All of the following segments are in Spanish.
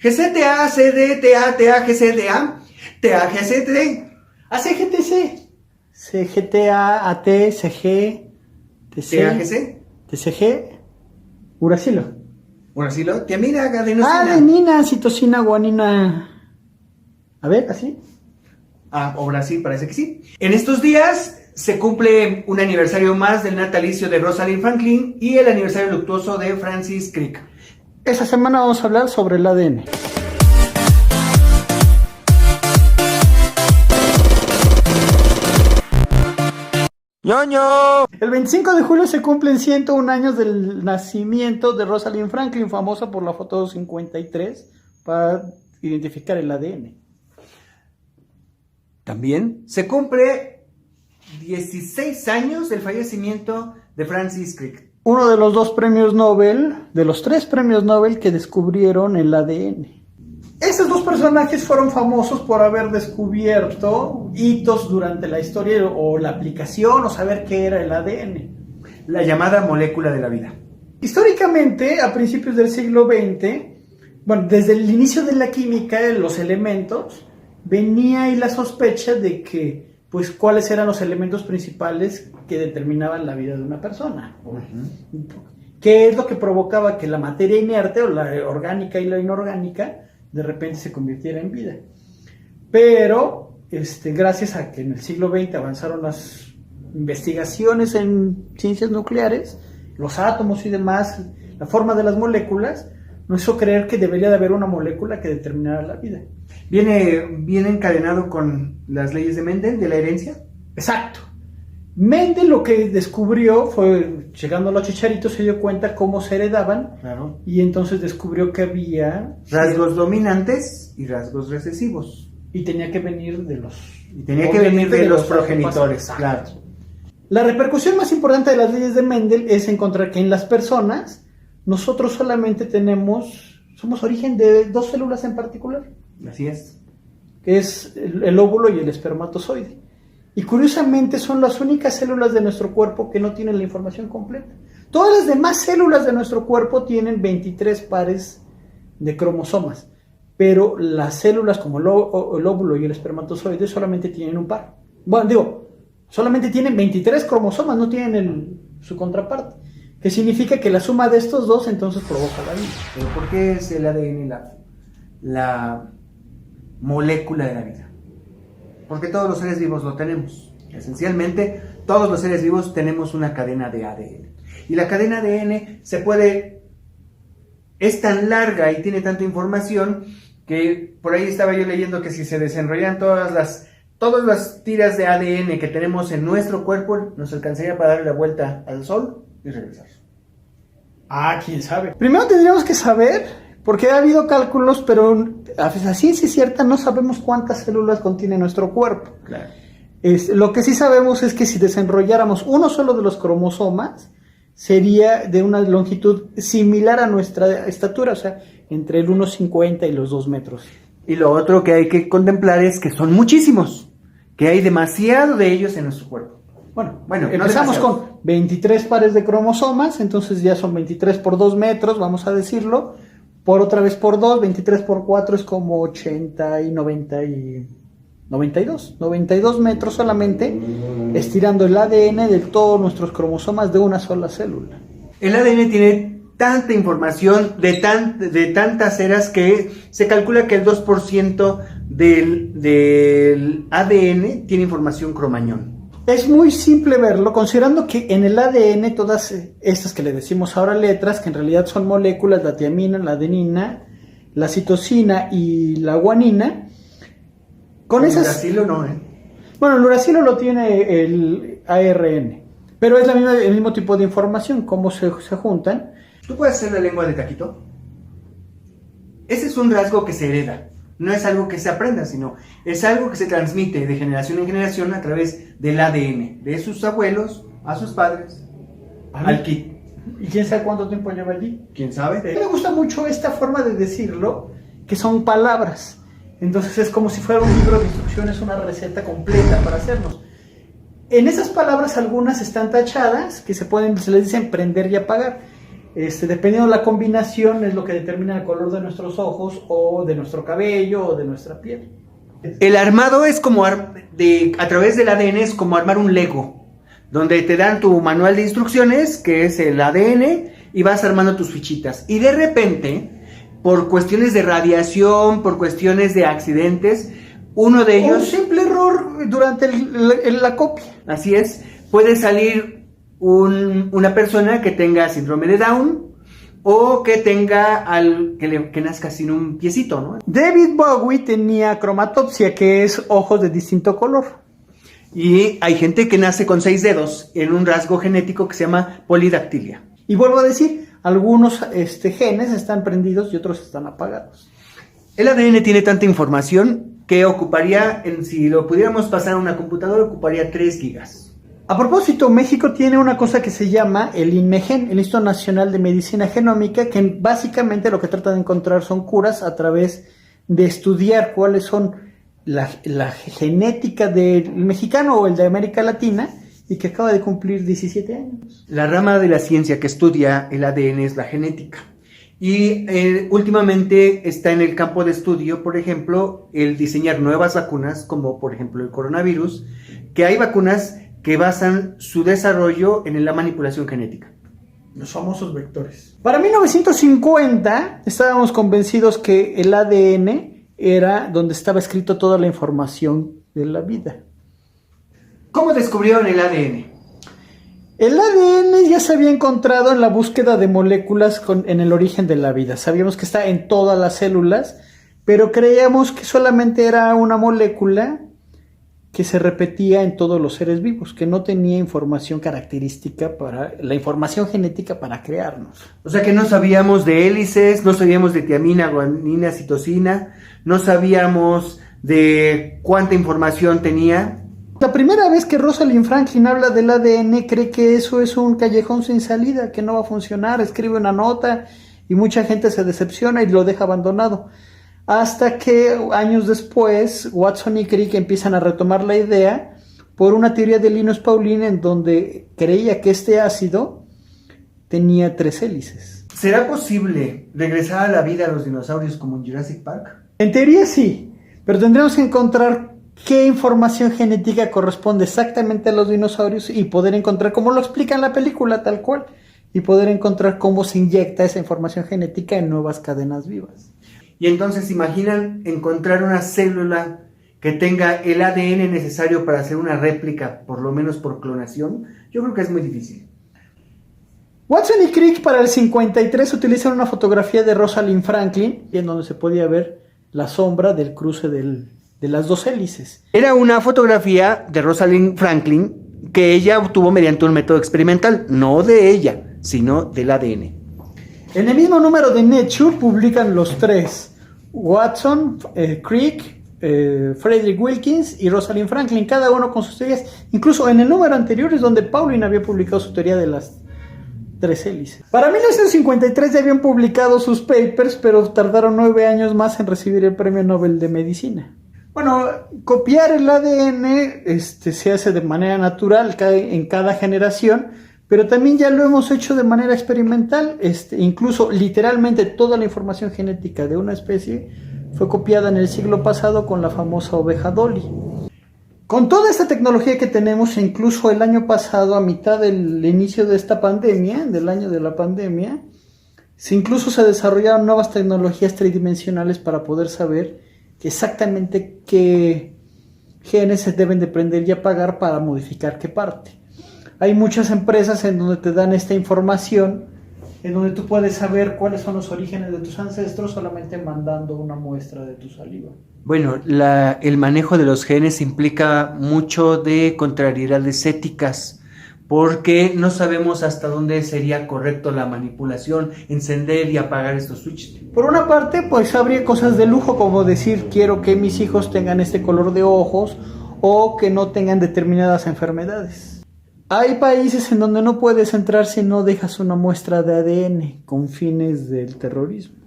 GCTA, CDTA, TA, GCTA, TA, GCT, ACGTC, CGTA, AT, CG, TC, TAGC, TCG, uracilo. uracilo, tiamina, adenosina. Adenina, citosina, guanina. A ver, así. Ahora sí, parece que sí. En estos días se cumple un aniversario más del natalicio de Rosalind Franklin y el aniversario luctuoso de Francis Crick. Esta semana vamos a hablar sobre el ADN. ¡Ñoño! El 25 de julio se cumplen 101 años del nacimiento de Rosalind Franklin, famosa por la foto 53 para identificar el ADN. También se cumple 16 años del fallecimiento de Francis Crick. Uno de los 2 premios Nobel, de los 3 premios Nobel que descubrieron el ADN. Estos 2 personajes fueron famosos por haber descubierto hitos durante la historia o la aplicación o saber qué era el ADN. La llamada molécula de la vida. Históricamente, a principios del siglo XX, bueno, desde el inicio de la química, los elementos, venía ahí la sospecha de que, pues, cuáles eran los elementos principales que determinaban la vida de una persona. ¿Qué es lo que provocaba que la materia inerte, o la orgánica y la inorgánica, de repente se convirtiera en vida? Pero, gracias a que en el siglo XX avanzaron las investigaciones en ciencias nucleares, los átomos y demás, la forma de las moléculas, nos hizo creer que debería de haber una molécula que determinara la vida. ¿Viene encadenado con las leyes de Mendel, de la herencia? Exacto. Mendel lo que descubrió fue, llegando a los chicharitos, se dio cuenta cómo se heredaban. Claro. Y entonces descubrió que había Rasgos dominantes y rasgos recesivos. y tenía que venir de los... Y tenía que venir de los progenitores, antepasados. claro. La repercusión más importante de las leyes de Mendel es encontrar que en las personas nosotros solamente somos origen de 2 células en particular, Así es. que es el óvulo y el espermatozoide. Y curiosamente son las únicas células de nuestro cuerpo que no tienen la información completa. Todas las demás células de nuestro cuerpo tienen 23 pares de cromosomas, pero las células como el óvulo y el espermatozoide solamente tienen un par. Bueno, solamente tienen 23 cromosomas, no tienen su contraparte, que significa que la suma de estos 2 entonces provoca la vida. ¿Pero por qué es el ADN la molécula de la vida? Porque todos los seres vivos lo tenemos. Esencialmente, todos los seres vivos tenemos una cadena de ADN. Y la cadena de ADN es tan larga y tiene tanta información que por ahí estaba yo leyendo que si se desenrollan todas las tiras de ADN que tenemos en nuestro cuerpo, nos alcanzaría para darle la vuelta al sol y regresar. ¿Quién sabe? Primero tendríamos que saber, porque ha habido cálculos, pero a ciencia cierta no sabemos cuántas células contiene nuestro cuerpo. Claro. Lo que sí sabemos es que si desenrolláramos uno solo de los cromosomas, sería de una longitud similar a nuestra estatura, o sea, entre el 1,50 y los 2 metros. Y lo otro que hay que contemplar es que son muchísimos, que hay demasiado de ellos en nuestro cuerpo. Bueno, empezamos con 23 pares de cromosomas, entonces ya son 23 por 2 metros, vamos a decirlo. Por otra vez por 2, 23 por 4 es como 80 y 90 y 92 metros solamente, estirando el ADN de todos nuestros cromosomas de una sola célula. El ADN tiene tanta información de tantas eras que se calcula que el 2% del ADN tiene información cromañón. Es muy simple verlo, considerando que en el ADN todas estas que le decimos ahora letras, que en realidad son moléculas, la tiamina, la adenina, la citosina y la guanina, con esas... El uracilo no, Bueno, el uracilo lo tiene el ARN, pero es el mismo tipo de información, cómo se juntan. ¿Tú puedes hacer la lengua de taquito? Ese es un rasgo que se hereda. No es algo que se aprenda, sino es algo que se transmite de generación en generación a través del ADN, de sus abuelos a sus padres, al kit. ¿Y quién sabe cuánto tiempo lleva allí? ¿Quién sabe? Me gusta mucho esta forma de decirlo, que son palabras. Entonces es como si fuera un libro de instrucciones, una receta completa para hacernos. En esas palabras algunas están tachadas, que se les dicen prender y apagar. dependiendo de la combinación, es lo que determina el color de nuestros ojos o de nuestro cabello o de nuestra piel. El armado es como a través del ADN es como armar un Lego, donde te dan tu manual de instrucciones, que es el ADN, y vas armando tus fichitas. Y de repente, por cuestiones de radiación, por cuestiones de accidentes, uno de ellos... Un simple error durante la copia. Así es, puede salir una persona que tenga síndrome de Down, o que tenga que nazca sin un piecito, ¿no? David Bowie tenía cromatopsia, que es ojos de distinto color. Y hay gente que nace con 6 dedos en un rasgo genético que se llama polidactilia. Y vuelvo a decir, algunos genes están prendidos y otros están apagados. El ADN tiene tanta información que ocuparía, si lo pudiéramos pasar a una computadora, ocuparía 3 gigas. A propósito, México tiene una cosa que se llama el INMEGEN, el Instituto Nacional de Medicina Genómica, que básicamente lo que trata de encontrar son curas a través de estudiar cuáles son la genética del mexicano o el de América Latina, y que acaba de cumplir 17 años. La rama de la ciencia que estudia el ADN es la genética. Y últimamente está en el campo de estudio, por ejemplo, el diseñar nuevas vacunas, como por ejemplo el coronavirus, que hay vacunas que basan su desarrollo en la manipulación genética. Los famosos vectores. Para 1950 estábamos convencidos que el ADN era donde estaba escrito toda la información de la vida. ¿Cómo descubrieron el ADN? El ADN ya se había encontrado en la búsqueda de moléculas en el origen de la vida. Sabíamos que está en todas las células, pero creíamos que solamente era una molécula que se repetía en todos los seres vivos, que no tenía información característica para la información genética para crearnos. O sea que no sabíamos de hélices, no sabíamos de tiamina, guanina, citosina, no sabíamos de cuánta información tenía. La primera vez que Rosalind Franklin habla del ADN, cree que eso es un callejón sin salida, que no va a funcionar, escribe una nota y mucha gente se decepciona y lo deja abandonado. Hasta que años después, Watson y Crick empiezan a retomar la idea por una teoría de Linus Pauling, en donde creía que este ácido tenía 3 hélices. ¿Será posible regresar a la vida a los dinosaurios como en Jurassic Park? En teoría sí, pero tendremos que encontrar qué información genética corresponde exactamente a los dinosaurios y poder encontrar, como lo explica en la película tal cual, y poder encontrar cómo se inyecta esa información genética en nuevas cadenas vivas. Y entonces, ¿imaginan encontrar una célula que tenga el ADN necesario para hacer una réplica, por lo menos por clonación? Yo creo que es muy difícil. Watson y Crick para el 53 utilizan una fotografía de Rosalind Franklin, en donde se podía ver la sombra del cruce de las 2 hélices. Era una fotografía de Rosalind Franklin que ella obtuvo mediante un método experimental, no de ella, sino del ADN. En el mismo número de Nature publican los 3, Watson, Crick, Frederick Wilkins y Rosalind Franklin, cada uno con sus teorías. Incluso en el número anterior es donde Pauling había publicado su teoría de las 3 hélices. Para 1953 ya habían publicado sus papers, pero tardaron 9 años más en recibir el Premio Nobel de Medicina. Bueno, copiar el ADN se hace de manera natural en cada generación, pero también ya lo hemos hecho de manera experimental. Incluso literalmente toda la información genética de una especie fue copiada en el siglo pasado con la famosa oveja Dolly. Con toda esta tecnología que tenemos, incluso el año pasado, a mitad del inicio de esta pandemia, del año de la pandemia, incluso se desarrollaron nuevas tecnologías tridimensionales para poder saber exactamente qué genes se deben de prender y apagar para modificar qué parte. Hay muchas empresas en donde te dan esta información, en donde tú puedes saber cuáles son los orígenes de tus ancestros solamente mandando una muestra de tu saliva. Bueno, el manejo de los genes implica mucho de contrariedades éticas, porque no sabemos hasta dónde sería correcto la manipulación, encender y apagar estos switches. Por una parte, pues habría cosas de lujo, como decir, quiero que mis hijos tengan este color de ojos o que no tengan determinadas enfermedades. Hay países en donde no puedes entrar si no dejas una muestra de ADN con fines del terrorismo.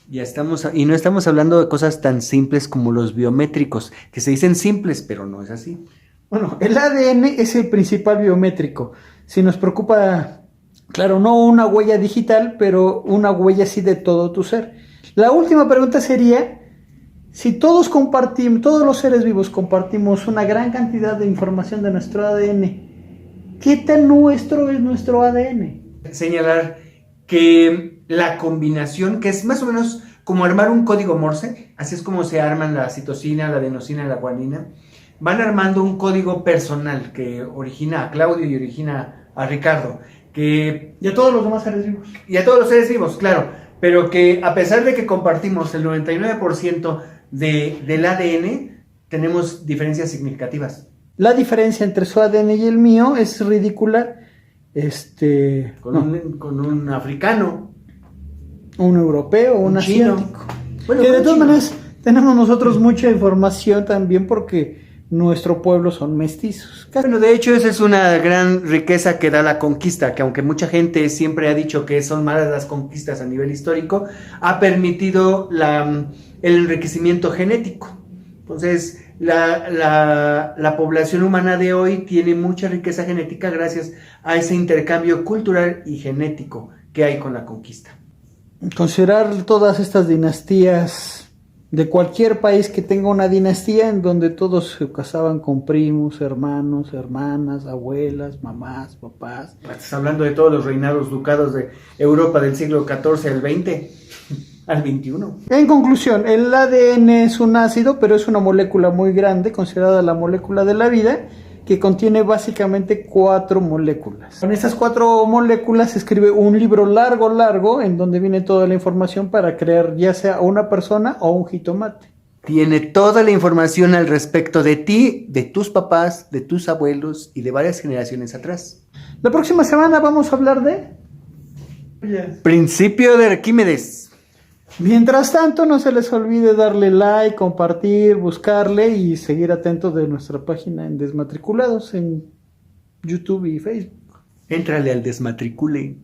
Y no estamos hablando de cosas tan simples como los biométricos, que se dicen simples, pero no es así. Bueno, el ADN es el principal biométrico. Si nos preocupa Claro, no una huella digital, pero una huella así de todo tu ser. La última pregunta sería, si todos compartimos, todos los seres vivos compartimos una gran cantidad de información de nuestro ADN, ¿qué tan nuestro es nuestro ADN? Señalar que la combinación, que es más o menos como armar un código Morse, así es como se arman la citosina, la adenosina y la guanina, van armando un código personal que origina a Claudio y origina a Ricardo, Y a todos los demás seres vivos. y a todos los seres vivos, claro, pero que a pesar de que compartimos el 99% del ADN, tenemos diferencias significativas. La diferencia entre su ADN y el mío es ridícula. Con un africano, Un europeo, un chino. asiático. Bueno, Que de un todas chino. maneras tenemos nosotros mucha información también porque nuestro pueblo son mestizos. Bueno, de hecho esa es una gran riqueza que da la conquista, que aunque mucha gente siempre ha dicho que son malas las conquistas a nivel histórico, ha permitido el enriquecimiento genético. Entonces, la población humana de hoy tiene mucha riqueza genética gracias a ese intercambio cultural y genético que hay con la conquista. Considerar todas estas dinastías de cualquier país que tenga una dinastía en donde todos se casaban con primos, hermanos, hermanas, abuelas, mamás, papás. Estás hablando de todos los reinados ducados de Europa del siglo XIV al XX, al XXI. En conclusión, el ADN es un ácido, pero es una molécula muy grande, considerada la molécula de la vida, que contiene básicamente 4 moléculas. Con estas 4 moléculas se escribe un libro largo, en donde viene toda la información para crear ya sea una persona o un jitomate. Tiene toda la información al respecto de ti, de tus papás, de tus abuelos y de varias generaciones atrás. La próxima semana vamos a hablar de... Principio de Arquímedes. Mientras tanto, no se les olvide darle like, compartir, buscarle y seguir atentos de nuestra página en Desmatriculados en YouTube y Facebook. Éntrale al desmatricule.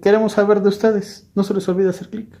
Queremos saber de ustedes. No se les olvide hacer clic.